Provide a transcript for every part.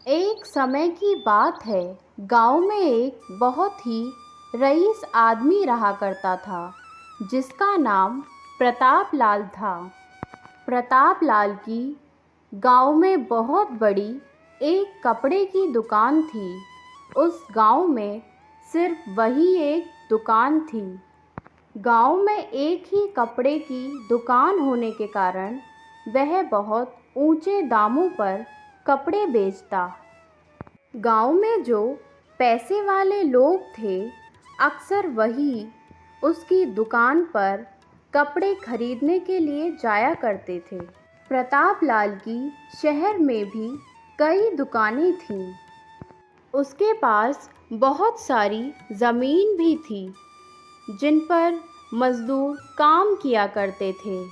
एक समय की बात है। गांव में एक बहुत ही रईस आदमी रहा करता था, जिसका नाम प्रताप लाल था। प्रताप लाल की गांव में बहुत बड़ी एक कपड़े की दुकान थी। उस गांव में सिर्फ वही एक दुकान थी। गांव में एक ही कपड़े की दुकान होने के कारण वह बहुत ऊंचे दामों पर कपड़े बेचता। गांव में जो पैसे वाले लोग थे, अक्सर वही उसकी दुकान पर कपड़े खरीदने के लिए जाया करते थे। प्रताप लाल की शहर में भी कई दुकानें थीं। उसके पास बहुत सारी ज़मीन भी थी, जिन पर मज़दूर काम किया करते थे।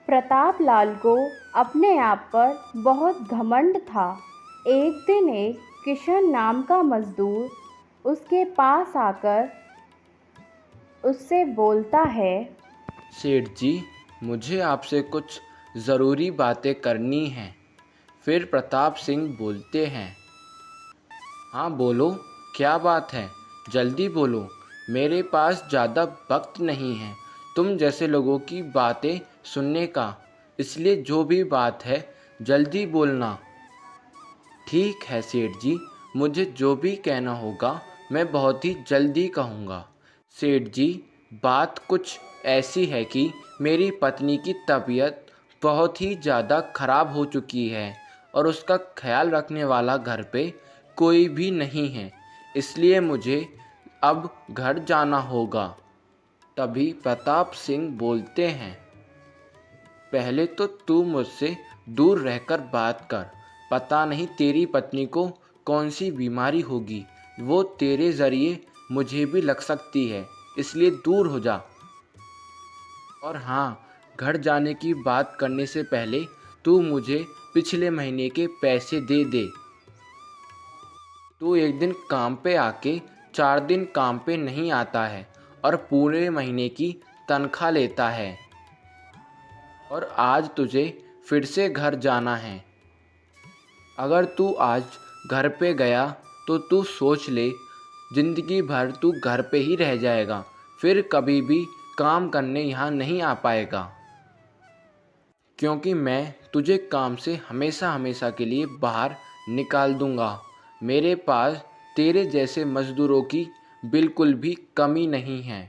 प्रताप लाल को अपने आप पर बहुत घमंड था। एक दिन एक किशन नाम का मज़दूर उसके पास आकर उससे बोलता है, सेठ जी, मुझे आपसे कुछ ज़रूरी बातें करनी हैं। फिर प्रताप सिंह बोलते हैं, हाँ बोलो, क्या बात है, जल्दी बोलो, मेरे पास ज़्यादा वक्त नहीं है तुम जैसे लोगों की बातें सुनने का, इसलिए जो भी बात है जल्दी बोलना। ठीक है सेठ जी, मुझे जो भी कहना होगा मैं बहुत ही जल्दी कहूँगा। सेठ जी, बात कुछ ऐसी है कि मेरी पत्नी की तबीयत बहुत ही ज़्यादा ख़राब हो चुकी है और उसका ख्याल रखने वाला घर पे कोई भी नहीं है, इसलिए मुझे अब घर जाना होगा। तभी प्रताप सिंह बोलते हैं, पहले तो तू मुझसे दूर रहकर बात कर। पता नहीं तेरी पत्नी को कौन सी बीमारी होगी, वो तेरे ज़रिए मुझे भी लग सकती है, इसलिए दूर हो जा। और हाँ, घर जाने की बात करने से पहले तू मुझे पिछले महीने के पैसे दे दे। तू एक दिन काम पे आके 4 दिन काम पे नहीं आता है और पूरे महीने की तनख्वाह लेता है, और आज तुझे फिर से घर जाना है। अगर तू आज घर पे गया तो तू सोच ले, ज़िंदगी भर तू घर पे ही रह जाएगा, फिर कभी भी काम करने यहाँ नहीं आ पाएगा, क्योंकि मैं तुझे काम से हमेशा हमेशा के लिए बाहर निकाल दूँगा। मेरे पास तेरे जैसे मज़दूरों की बिल्कुल भी कमी नहीं है।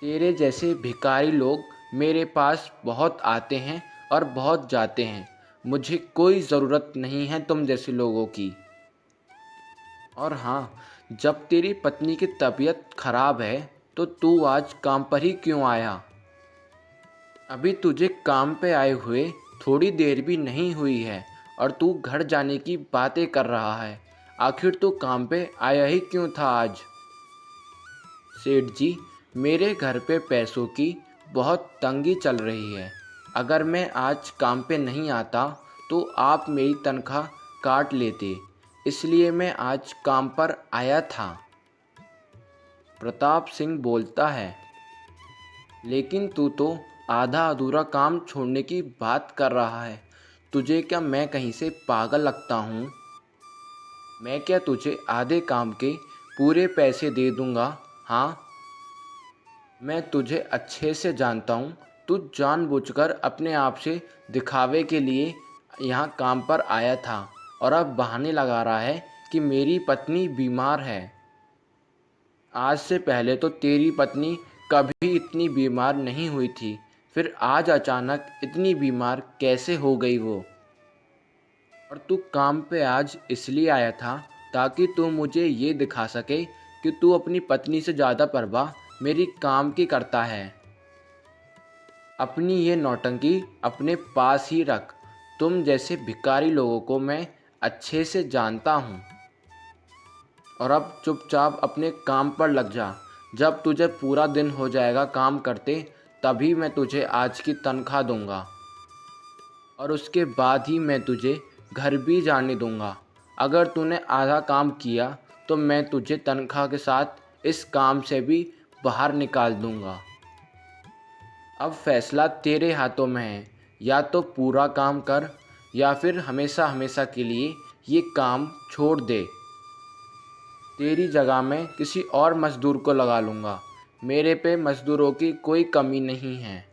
तेरे जैसे भिखारी लोग मेरे पास बहुत आते हैं और बहुत जाते हैं। मुझे कोई ज़रूरत नहीं है तुम जैसे लोगों की। और हाँ, जब तेरी पत्नी की तबीयत खराब है तो तू आज काम पर ही क्यों आया? अभी तुझे काम पे आए हुए थोड़ी देर भी नहीं हुई है और तू घर जाने की बातें कर रहा है। आखिर तू काम पे आया ही क्यों था आज? सेठ जी, मेरे घर पे पैसों की बहुत तंगी चल रही है। अगर मैं आज काम पे नहीं आता तो आप मेरी तनख्वाह काट लेते, इसलिए मैं आज काम पर आया था। प्रताप सिंह बोलता है, लेकिन तू तो आधा अधूरा काम छोड़ने की बात कर रहा है। तुझे क्या मैं कहीं से पागल लगता हूँ? मैं क्या तुझे आधे काम के पूरे पैसे दे दूँगा? हाँ, मैं तुझे अच्छे से जानता हूँ। तू जानबूझकर अपने आप से दिखावे के लिए यहाँ काम पर आया था और अब बहाने लगा रहा है कि मेरी पत्नी बीमार है। आज से पहले तो तेरी पत्नी कभी इतनी बीमार नहीं हुई थी, फिर आज अचानक इतनी बीमार कैसे हो गई वो? और तू काम पे आज इसलिए आया था ताकि तू मुझे ये दिखा सके कि तू अपनी पत्नी से ज़्यादा परवाह मेरी काम की करता है। अपनी ये नौटंकी अपने पास ही रख। तुम जैसे भिखारी लोगों को मैं अच्छे से जानता हूँ। और अब चुपचाप अपने काम पर लग जा। जब तुझे पूरा दिन हो जाएगा काम करते, तभी मैं तुझे आज की तनख्वाह दूंगा, और उसके बाद ही मैं तुझे घर भी जाने दूंगा। अगर तूने आधा काम किया तो मैं तुझे तनख्वाह के साथ इस काम से भी बाहर निकाल दूंगा। अब फैसला तेरे हाथों में है, या तो पूरा काम कर या फिर हमेशा हमेशा के लिए ये काम छोड़ दे। तेरी जगह मैं किसी और मज़दूर को लगा लूँगा। मेरे पे मज़दूरों की कोई कमी नहीं है।